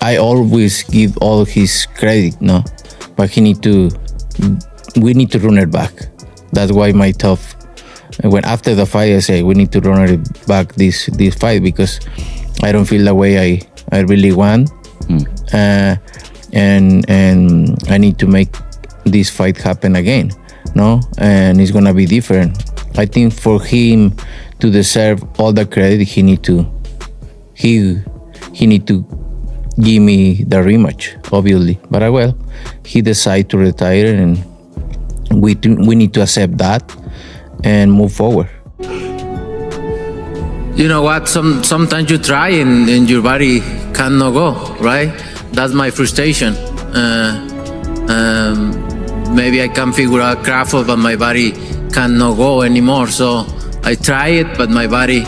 I always give all his credit, no, but we need to run it back. That's why my tough. When after the fight, I say we need to run it back this fight because I don't feel the way I really want, and I need to make this fight happen again, no, and it's gonna be different. I think for him to deserve all the credit, he need to give me the rematch, obviously. But he decided to retire, and we need to accept that and move forward. You know what? Sometimes you try and your body cannot go, right? That's my frustration. Maybe I can figure out Crawford, but my body cannot go anymore. So I try it, but my body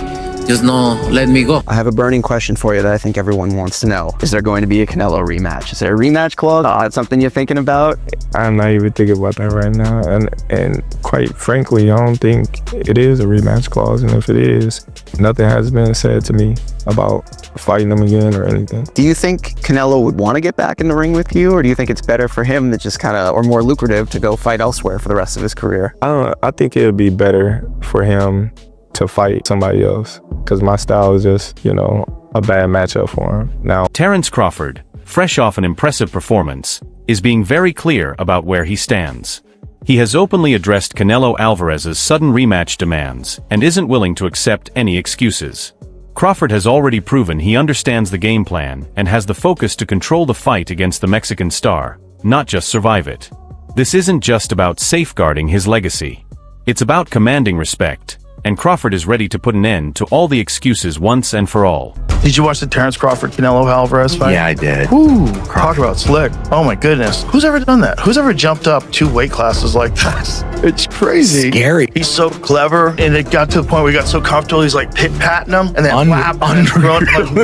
just no let me go. I have a burning question for you that I think everyone wants to know. Is there going to be a Canelo rematch? Is there a rematch clause? That's something you're thinking about? I'm not even thinking about that right now. And quite frankly, I don't think it is a rematch clause. And if it is, nothing has been said to me about fighting him again or anything. Do you think Canelo would want to get back in the ring with you? Or do you think it's better for him to just or more lucrative to go fight elsewhere for the rest of his career? I think it would be better for him to fight somebody else, because my style is just, a bad matchup for him. Now, Terence Crawford, fresh off an impressive performance, is being very clear about where he stands. He has openly addressed Canelo Alvarez's sudden rematch demands and isn't willing to accept any excuses. Crawford has already proven he understands the game plan and has the focus to control the fight against the Mexican star, not just survive it. This isn't just about safeguarding his legacy. It's about commanding respect, and Crawford is ready to put an end to all the excuses once and for all. Did you watch the Terence Crawford Canelo Alvarez fight? Yeah, I did. Woo, talk about slick. Oh my goodness. Who's ever done that? Who's ever jumped up 2 weight classes like that? It's crazy. Scary. He's so clever, and it got to the point where he got so comfortable, he's like pit-patting him, and then like,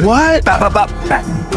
what?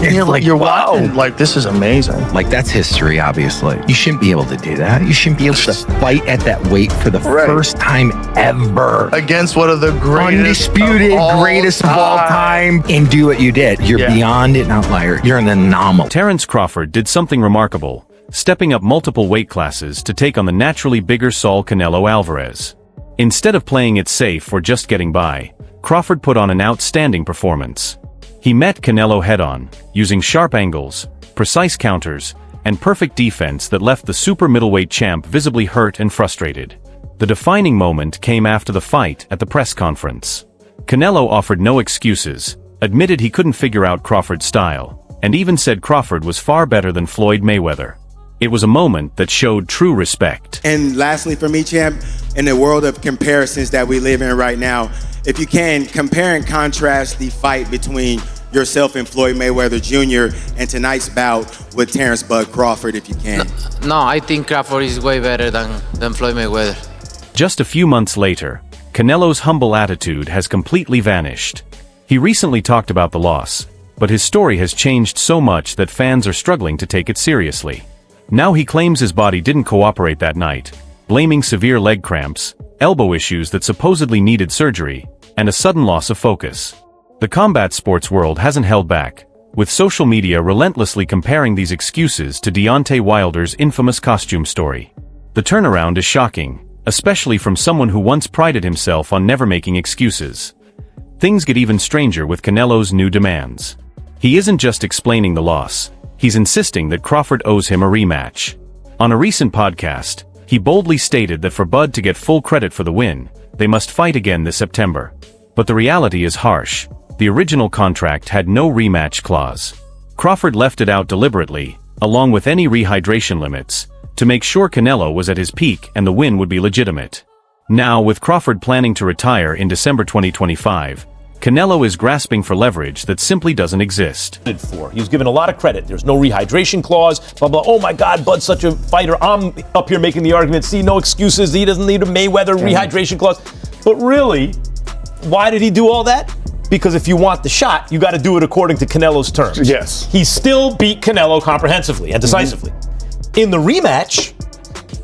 And you're watching, like, this is amazing. Like, that's history, obviously. You shouldn't be able to do that. You shouldn't be able to fight at that weight for the first time ever. Against one of the greatest greatest of all time, and do what you did. You're beyond an outlier. You're an anomaly. Terence Crawford did something remarkable, stepping up multiple weight classes to take on the naturally bigger Saul Canelo Alvarez. Instead of playing it safe or just getting by, Crawford put on an outstanding performance. He met Canelo head-on, using sharp angles, precise counters, and perfect defense that left the super middleweight champ visibly hurt and frustrated. The defining moment came after the fight at the press conference. Canelo offered no excuses, admitted he couldn't figure out Crawford's style, and even said Crawford was far better than Floyd Mayweather. It was a moment that showed true respect. And lastly for me, champ, in the world of comparisons that we live in right now, if you can, compare and contrast the fight between yourself and Floyd Mayweather Jr. and tonight's bout with Terence Bud Crawford, if you can. No, I think Crawford is way better than Floyd Mayweather. Just a few months later, Canelo's humble attitude has completely vanished. He recently talked about the loss, but his story has changed so much that fans are struggling to take it seriously. Now he claims his body didn't cooperate that night, blaming severe leg cramps, elbow issues that supposedly needed surgery, and a sudden loss of focus. The combat sports world hasn't held back, with social media relentlessly comparing these excuses to Deontay Wilder's infamous costume story. The turnaround is shocking, especially from someone who once prided himself on never making excuses. Things get even stranger with Canelo's new demands. He isn't just explaining the loss, he's insisting that Crawford owes him a rematch. On a recent podcast, he boldly stated that for Bud to get full credit for the win, they must fight again this September. But the reality is harsh. The original contract had no rematch clause. Crawford left it out deliberately, along with any rehydration limits, to make sure Canelo was at his peak and the win would be legitimate. Now, with Crawford planning to retire in December 2025, Canelo is grasping for leverage that simply doesn't exist. He was given a lot of credit. There's no rehydration clause, blah, blah. Oh my God, Bud's such a fighter. I'm up here making the argument, see, no excuses. He doesn't need a Mayweather rehydration clause. But really, why did he do all that? Because if you want the shot, you got to do it according to Canelo's terms. Yes. He still beat Canelo comprehensively and decisively. In the rematch,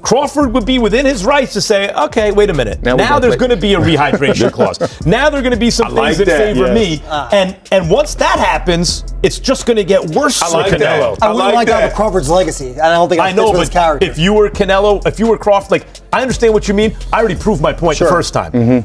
Crawford would be within his rights to say, okay, wait a minute. Now there's going to be a rehydration clause. Now there are going to be some things that favor me. And once that happens, it's just going to get worse for Canelo. I wouldn't like that with Crawford's legacy. I don't think it fits with his character. If you were Canelo, if you were Crawford, like, I understand what you mean. I already proved my point the first time.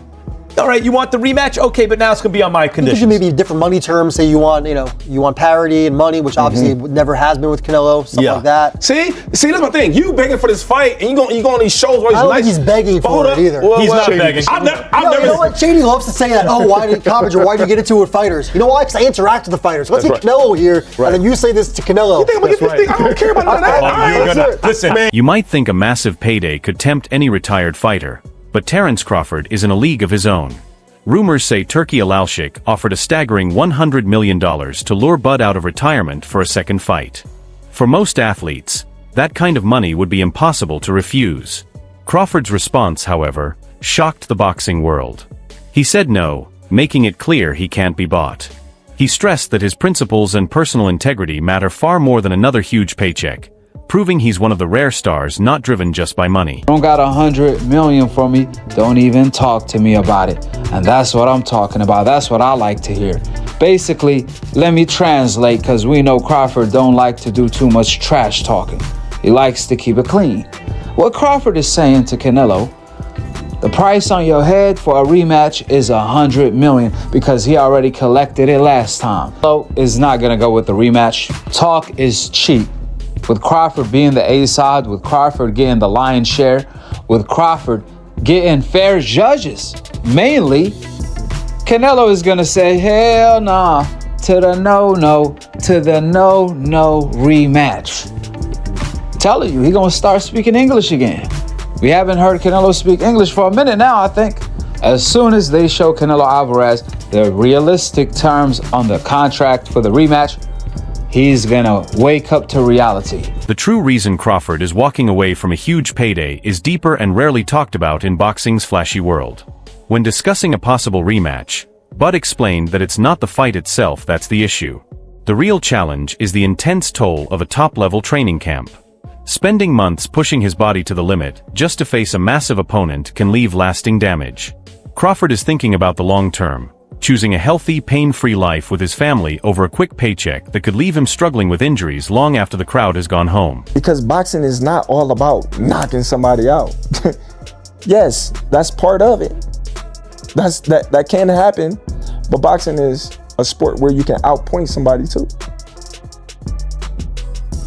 All right, you want the rematch? Okay, but now it's going to be on my conditions. I think maybe different money terms. Say you want parity and money, which obviously never has been with Canelo, stuff like that. See, that's my thing. You begging for this fight, and you go on these shows where he's I don't think he's begging for it either. He's not begging. You know what? Shady loves to say that. Oh, why did you get into it with fighters? You know why? Because I interact with the fighters. Let's get Canelo here, and then you say this to Canelo. You think I'm gonna get this thing? I don't care about none of that. Listen, man. You might think a massive payday could tempt any retired fighter, but Terence Crawford is in a league of his own. Rumors say Turki Alalshik offered a staggering $100 million to lure Bud out of retirement for a second fight. For most athletes, that kind of money would be impossible to refuse. Crawford's response, however, shocked the boxing world. He said no, making it clear he can't be bought. He stressed that his principles and personal integrity matter far more than another huge paycheck, proving he's one of the rare stars not driven just by money. Don't got $100 million for me, don't even talk to me about it. And that's what I'm talking about. That's what I like to hear. Basically, let me translate, because we know Crawford don't like to do too much trash talking. He likes to keep it clean. What Crawford is saying to Canelo, the price on your head for a rematch is $100 million, because he already collected it last time. So is not gonna go with the rematch. Talk is cheap. With Crawford being the A side, with Crawford getting the lion's share, with Crawford getting fair judges, mainly, Canelo is gonna say, hell nah, to the no rematch. I'm telling you, he gonna start speaking English again. We haven't heard Canelo speak English for a minute now, I think. As soon as they show Canelo Alvarez the realistic terms on the contract for the rematch, he's gonna wake up to reality. The true reason Crawford is walking away from a huge payday is deeper and rarely talked about in boxing's flashy world. When discussing a possible rematch, Bud explained that it's not the fight itself that's the issue. The real challenge is the intense toll of a top-level training camp. Spending months pushing his body to the limit just to face a massive opponent can leave lasting damage. Crawford is thinking about the long term, choosing a healthy, pain-free life with his family over a quick paycheck that could leave him struggling with injuries long after the crowd has gone home. Because boxing is not all about knocking somebody out. Yes, that's part of it. That can happen, but boxing is a sport where you can outpoint somebody too.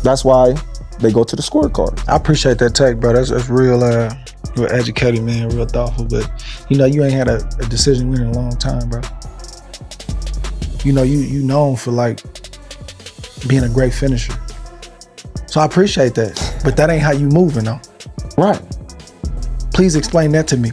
That's why they go to the scorecard. I appreciate that take, bro. That's real educated, man, real thoughtful. But you ain't had a decision win in a long time, bro. You known for like being a great finisher. So I appreciate that. But that ain't how you moving though. Right. Please explain that to me.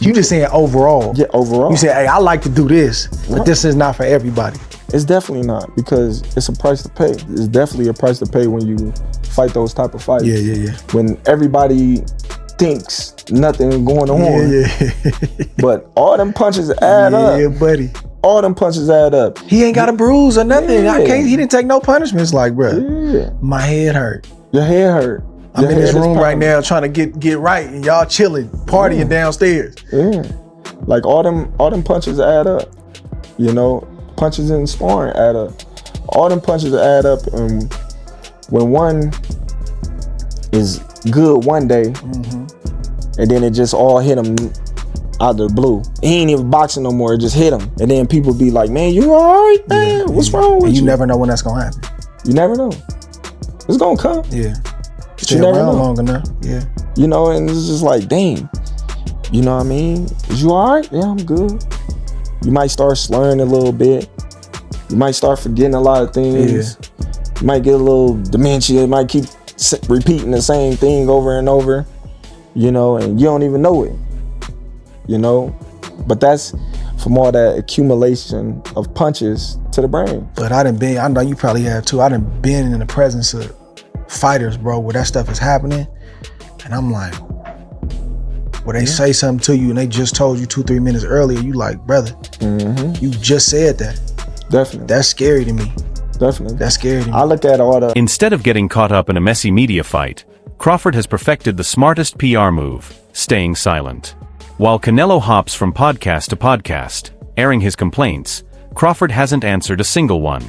You just saying overall. Yeah, overall. You say, hey, I like to do this, but this is not for everybody. It's definitely not, because it's a price to pay. It's definitely a price to pay when you fight those type of fights. Yeah. When everybody thinks nothing going on. Yeah. But all them punches add up. Yeah, buddy. All them punches add up. He ain't got a bruise or nothing. Yeah. He didn't take no punishments. Like, bro, my head hurt. Your head hurt. I'm in this room right now trying to get right, and y'all chilling, partying downstairs. Yeah, like all them punches add up. Punches in sparring add up. All them punches add up, and when one is good one day, and then it just all hit him out of the blue. He ain't even boxing no more. It just hit him, and then people be like, "Man, you all right, man? What's wrong with you?" You never know when that's gonna happen. You never know. It's gonna come. Yeah. You never know. Long enough. Yeah. And it's just like, dang. You know what I mean? Is you all right? Yeah, I'm good. You might start slurring a little bit. You might start forgetting a lot of things. Yeah. You might get a little dementia. You might keep repeating the same thing over and over, and you don't even know it. But that's from all that accumulation of punches to the brain. But I know you probably have too. I done been in the presence of fighters, bro, where that stuff is happening, and I'm like, where they say something to you and they just told you 2-3 minutes earlier, you like, brother, you just said that. Definitely. That's scary to me. Definitely. That's scary to me. Instead of getting caught up in a messy media fight, Crawford has perfected the smartest PR move, staying silent. While Canelo hops from podcast to podcast, airing his complaints, Crawford hasn't answered a single one.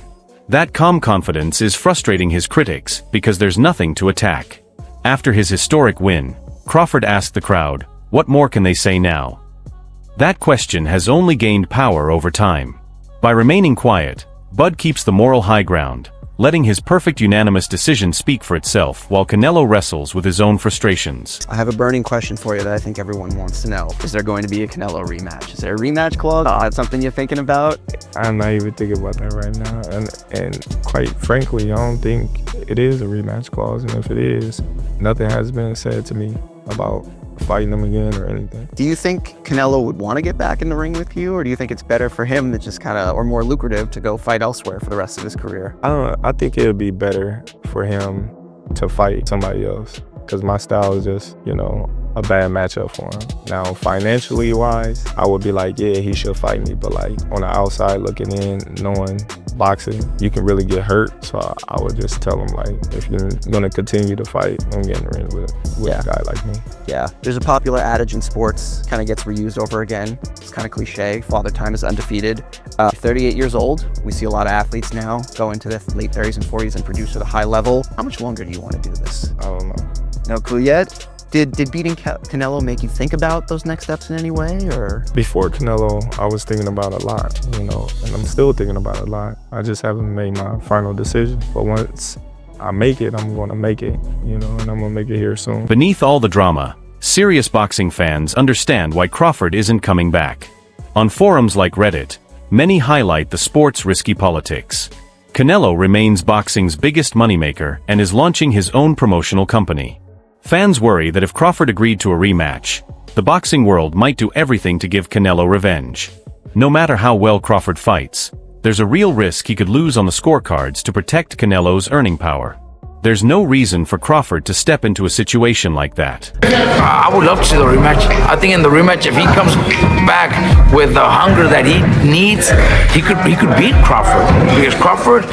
That calm confidence is frustrating his critics because there's nothing to attack. After his historic win, Crawford asked the crowd, "What more can they say now?" That question has only gained power over time. By remaining quiet, Bud keeps the moral high ground, letting his perfect unanimous decision speak for itself while Canelo wrestles with his own frustrations. I have a burning question for you that I think everyone wants to know. Is there going to be a Canelo rematch? Is there a rematch clause? That's something you're thinking about? I'm not even thinking about that right now. And quite frankly, I don't think it is a rematch clause. And if it is, nothing has been said to me about fighting him again or anything. Do you think Canelo would want to get back in the ring with you, or do you think it's better for him to just kind of, or more lucrative to go fight elsewhere for the rest of his career? I don't know. I think it would be better for him to fight somebody else because my style is just, a bad matchup for him. Now, financially wise, I would be like, yeah, he should fight me. But like on the outside looking in, knowing boxing, you can really get hurt. So I would just tell him, like, if you're going to continue to fight, don't get in the ring with a guy like me. Yeah. There's a popular adage in sports, kind of gets reused over again. It's kind of cliche. Father Time is undefeated. 38 years old. We see a lot of athletes now go into their late 30s and 40s and produce at a high level. How much longer do you want to do this? I don't know. No clue yet? Did beating Canelo make you think about those next steps in any way, or? Before Canelo, I was thinking about a lot, and I'm still thinking about it a lot. I just haven't made my final decision. But once I make it, I'm going to make it, and I'm going to make it here soon. Beneath all the drama, serious boxing fans understand why Crawford isn't coming back. On forums like Reddit, many highlight the sport's risky politics. Canelo remains boxing's biggest moneymaker and is launching his own promotional company. Fans worry that if Crawford agreed to a rematch, the boxing world might do everything to give Canelo revenge. No matter how well Crawford fights, there's a real risk he could lose on the scorecards to protect Canelo's earning power. There's no reason for Crawford to step into a situation like that. I would love to see the rematch. I think in the rematch, if he comes back with the hunger that he needs, he could beat Crawford. Because Crawford,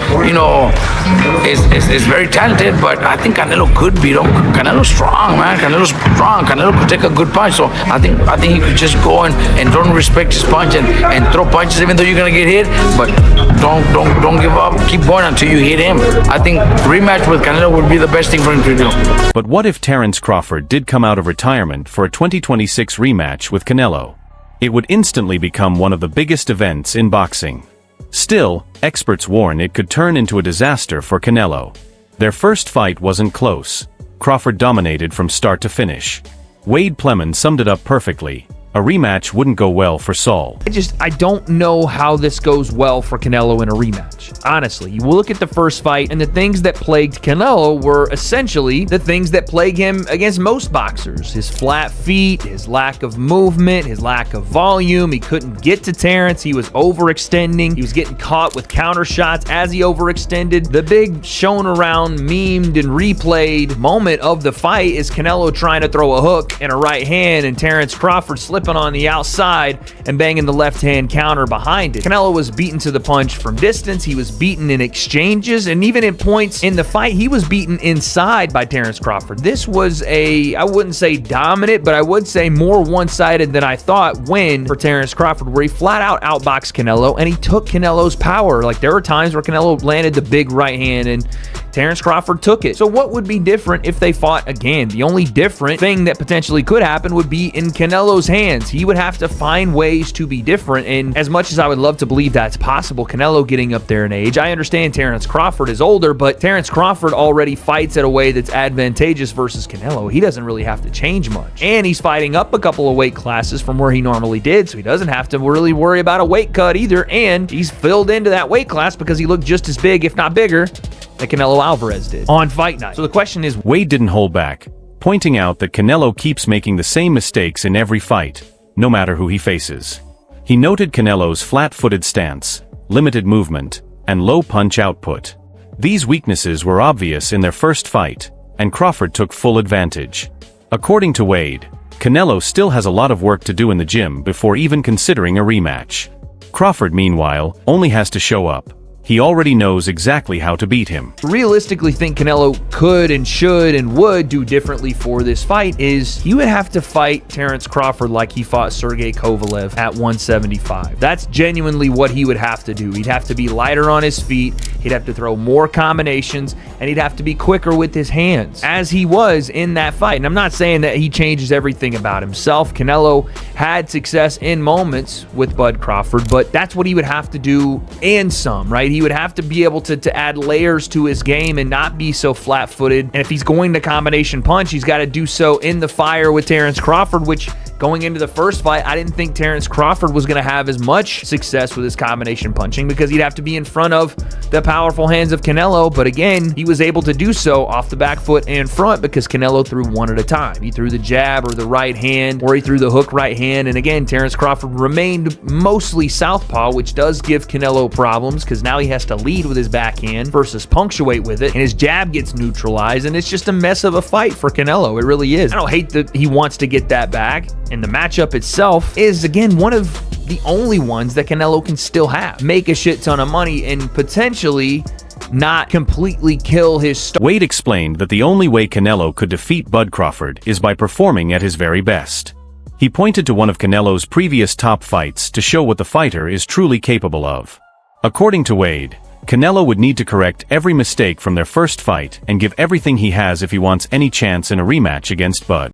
is very talented, but I think Canelo could beat him. Canelo's strong, man. Canelo's strong. Canelo could take a good punch. So I think he could just go and don't respect his punch and throw punches even though you're gonna get hit. But don't give up. Keep going until you hit him. I think rematch with Canelo would be the best thing for him to do. But what if Terence Crawford did come out of retirement for a 2026 rematch with Canelo? It would instantly become one of the biggest events in boxing. Still, experts warn it could turn into a disaster for Canelo. Their first fight wasn't close. Crawford dominated from start to finish. Wade Plemons summed it up perfectly. A rematch wouldn't go well for Saul. I don't know how this goes well for Canelo in a rematch. Honestly, you look at the first fight, and the things that plagued Canelo were essentially the things that plague him against most boxers. His flat feet, his lack of movement, his lack of volume. He couldn't get to Terence. He was overextending. He was getting caught with counter shots as he overextended. The big shown around, memed, and replayed moment of the fight is Canelo trying to throw a hook and a right hand, and Terence Crawford slipping on the outside and banging the left hand counter behind it. Canelo was beaten to the punch from distance. He was beaten in exchanges, and even in points in the fight, he was beaten inside by Terence Crawford. This was I wouldn't say dominant, but I would say more one-sided than I thought win for Terence Crawford, where he flat out outboxed Canelo and he took Canelo's power. Like, there were times where Canelo landed the big right hand and Terence Crawford took it. So what would be different if they fought again? The only different thing that potentially could happen would be in Canelo's hands. He would have to find ways to be different, and as much as I would love to believe that's possible, Canelo getting up there in age, I understand Terence Crawford is older, but Terence Crawford already fights at a way that's advantageous versus Canelo. He doesn't really have to change much. And he's fighting up a couple of weight classes from where he normally did, so he doesn't have to really worry about a weight cut either, and he's filled into that weight class because he looked just as big, if not bigger, that Canelo Alvarez did on fight night. So the question is, Wade didn't hold back, pointing out that Canelo keeps making the same mistakes in every fight, no matter who he faces. He noted Canelo's flat-footed stance, limited movement, and low punch output. These weaknesses were obvious in their first fight, and Crawford took full advantage. According to Wade, Canelo still has a lot of work to do in the gym before even considering a rematch. Crawford, meanwhile, only has to show up. He already knows exactly how to beat him. Realistically think Canelo could and should and would do differently for this fight is he would have to fight Terence Crawford like he fought Sergey Kovalev at 175. That's genuinely what he would have to do. He'd have to be lighter on his feet, he'd have to throw more combinations, and he'd have to be quicker with his hands, as he was in that fight. And I'm not saying that he changes everything about himself. Canelo had success in moments with Bud Crawford, but that's what he would have to do and some, right? He would have to be able to add layers to his game and not be so flat-footed. And if he's going to combination punch, he's got to do so in the fire with Terence Crawford, which going into the first fight, I didn't think Terence Crawford was going to have as much success with his combination punching because he'd have to be in front of the powerful hands of Canelo. But again, he was able to do so off the back foot and front because Canelo threw one at a time. He threw the jab or the right hand, or he threw the hook right hand. And again, Terence Crawford remained mostly southpaw, which does give Canelo problems because now he has to lead with his backhand versus punctuate with it. And his jab gets neutralized, and it's just a mess of a fight for Canelo. It really is. I don't hate that he wants to get that back. And the matchup itself is, again, one of the only ones that Canelo can still have. Make a shit ton of money and potentially not completely kill his star. Wade explained that the only way Canelo could defeat Bud Crawford is by performing at his very best. He pointed to one of Canelo's previous top fights to show what the fighter is truly capable of. According to Wade, Canelo would need to correct every mistake from their first fight and give everything he has if he wants any chance in a rematch against Bud.